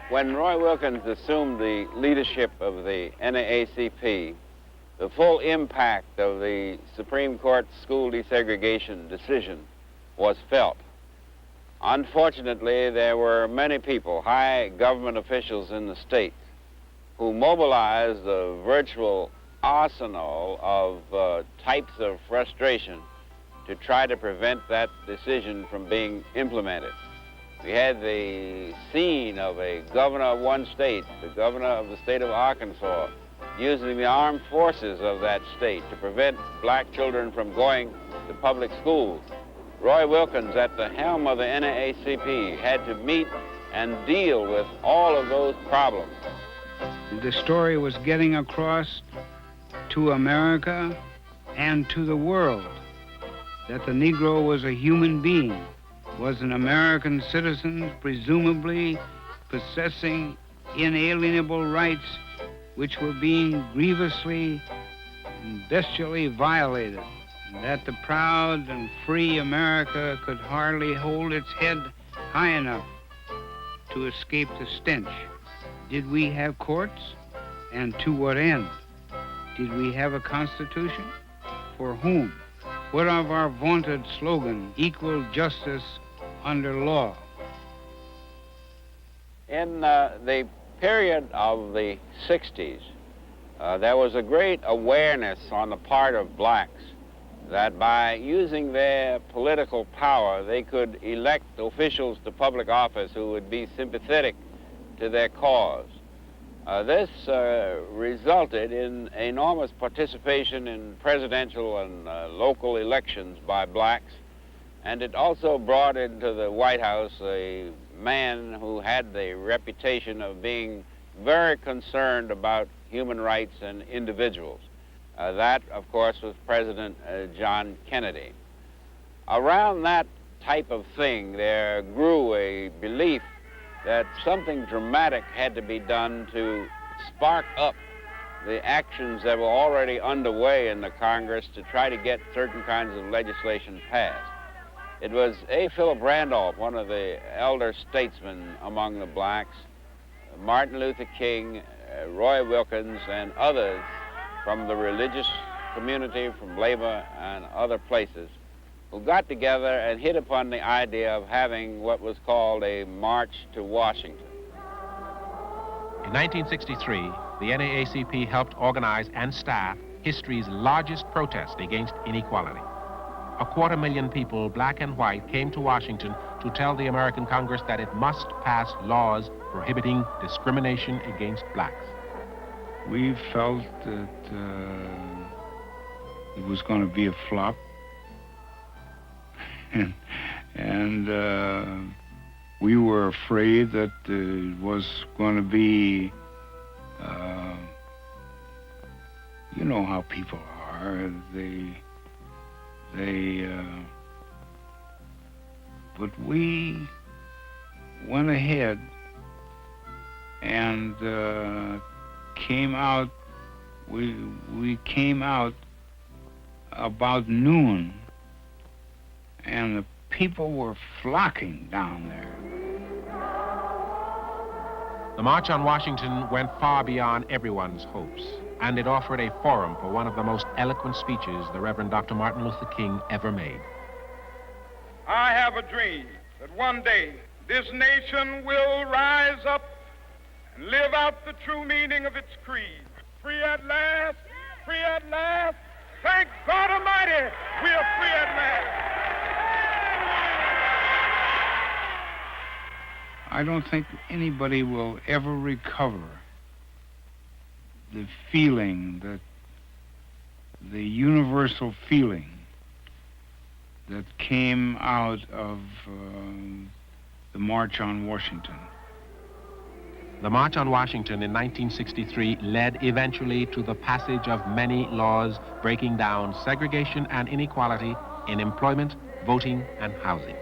When Roy Wilkins assumed the leadership of the NAACP, the full impact of the Supreme Court school desegregation decision was felt. Unfortunately, there were many people, high government officials in the state, who mobilized a virtual arsenal of types of frustration to try to prevent that decision from being implemented. We had the scene of a governor of one state, the governor of the state of Arkansas, using the armed forces of that state to prevent black children from going to public schools. Roy Wilkins, at the helm of the NAACP, had to meet and deal with all of those problems. The story was getting across to America and to the world that the Negro was a human being, was an American citizen, presumably possessing inalienable rights which were being grievously and bestially violated, and that the proud and free America could hardly hold its head high enough to escape the stench. Did we have courts? And to what end? Did we have a constitution? For whom? What of our vaunted slogan, equal justice under law? In the period of the 60s, there was a great awareness on the part of blacks that by using their political power, they could elect officials to public office who would be sympathetic to their cause. This resulted in enormous participation in presidential and local elections by blacks, and it also brought into the White House a man who had the reputation of being very concerned about human rights and individuals. That, of course, was President John Kennedy. Around that type of thing, there grew a belief that something dramatic had to be done to spark up the actions that were already underway in the Congress to try to get certain kinds of legislation passed. It was A. Philip Randolph, one of the elder statesmen among the blacks, Martin Luther King, Roy Wilkins, and others from the religious community, from labor and other places, who got together and hit upon the idea of having what was called a March to Washington. In 1963, the NAACP helped organize and staff history's largest protest against inequality. 250,000 people, black and white, came to Washington to tell the American Congress that it must pass laws prohibiting discrimination against blacks. We felt that it was going to be a flop. and we were afraid that it was going to be, you know how people are. But we went ahead and came out. We came out about noon, and the people were flocking down there. The March on Washington went far beyond everyone's hopes, and it offered a forum for one of the most eloquent speeches the Reverend Dr. Martin Luther King ever made. I have a dream that one day this nation will rise up and live out the true meaning of its creed. Free at last, free at last. Thank God Almighty, we are free at last. I don't think anybody will ever recover the feeling, that the universal feeling that came out of the March on Washington. The March on Washington in 1963 led eventually to the passage of many laws breaking down segregation and inequality in employment, voting, and housing.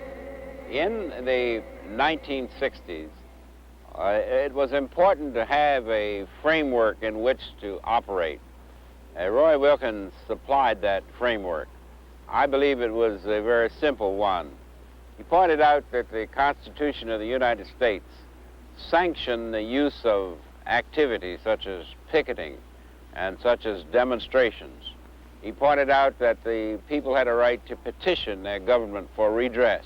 In the 1960s, it was important to have a framework in which to operate. Roy Wilkins supplied that framework. I believe it was a very simple one. He pointed out that the Constitution of the United States sanctioned the use of activities such as picketing and such as demonstrations. He pointed out that the people had a right to petition their government for redress.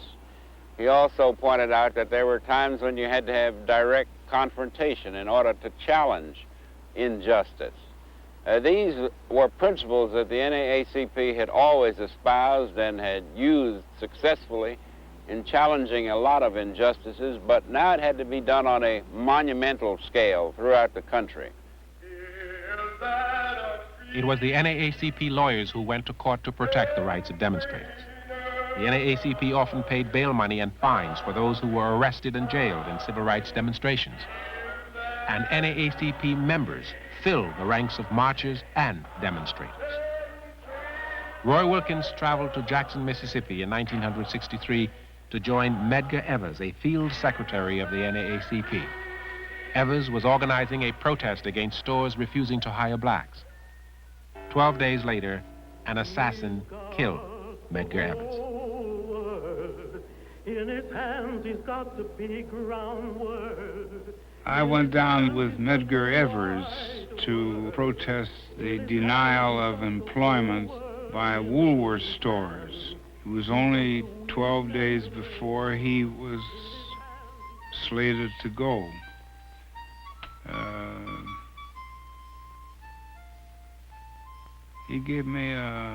He also pointed out that there were times when you had to have direct confrontation in order to challenge injustice. These were principles that the NAACP had always espoused and had used successfully in challenging a lot of injustices, but now it had to be done on a monumental scale throughout the country. It was the NAACP lawyers who went to court to protect the rights of demonstrators. The NAACP often paid bail money and fines for those who were arrested and jailed in civil rights demonstrations. And NAACP members filled the ranks of marchers and demonstrators. Roy Wilkins traveled to Jackson, Mississippi in 1963 to join Medgar Evers, a field secretary of the NAACP. Evers was organizing a protest against stores refusing to hire blacks. 12 days later, an assassin killed Medgar Evers. In his hands, he's got the big round word. I went down with Medgar Evers to protest the denial of employment by Woolworth stores. It was only 12 days before he was slated to go. He gave me a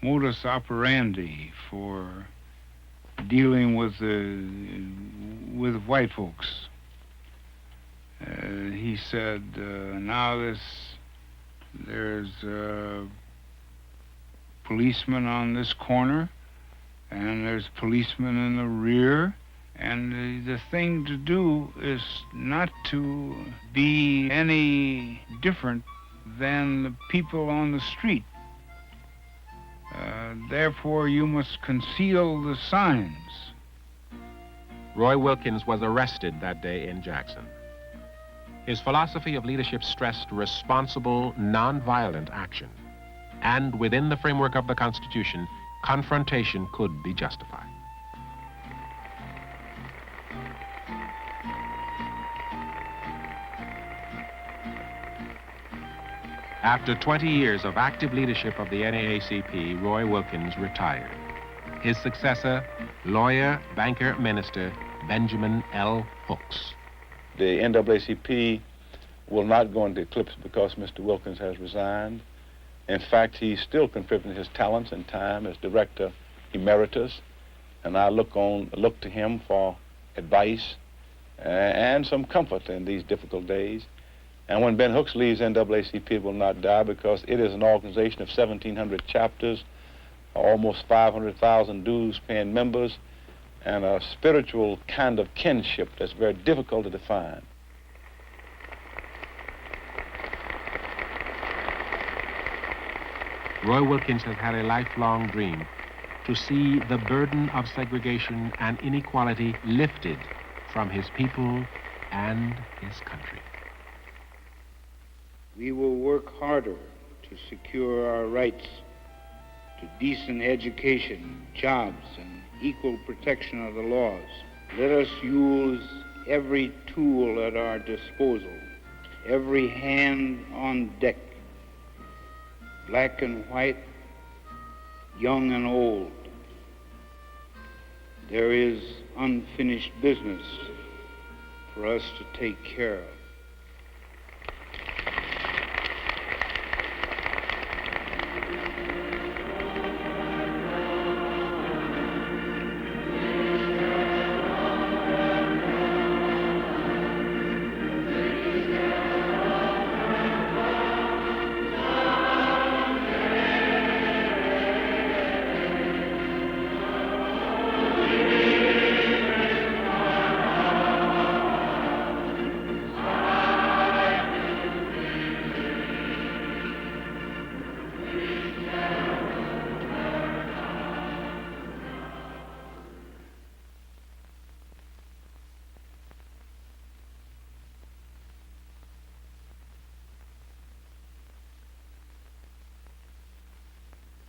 modus operandi for dealing with white folks. He said, now there's a policeman on this corner, and there's policemen in the rear, and the thing to do is not to be any different than the people on the street. Therefore, you must conceal the signs. Roy Wilkins was arrested that day in Jackson. His philosophy of leadership stressed responsible, nonviolent action. And within the framework of the Constitution, confrontation could be justified. After 20 years of active leadership of the NAACP, Roy Wilkins retired. His successor, lawyer, banker, minister, Benjamin L. Hooks. The NAACP will not go into eclipse because Mr. Wilkins has resigned. In fact, he's still contributing his talents and time as director emeritus, and I look to him for advice and some comfort in these difficult days. And when Ben Hooks leaves NAACP, it will not die because it is an organization of 1,700 chapters, almost 500,000 dues-paying members, and a spiritual kind of kinship that's very difficult to define. Roy Wilkins has had a lifelong dream to see the burden of segregation and inequality lifted from his people and his country. We will work harder to secure our rights to decent education, jobs, and equal protection of the laws. Let us use every tool at our disposal, every hand on deck, black and white, young and old. There is unfinished business for us to take care of.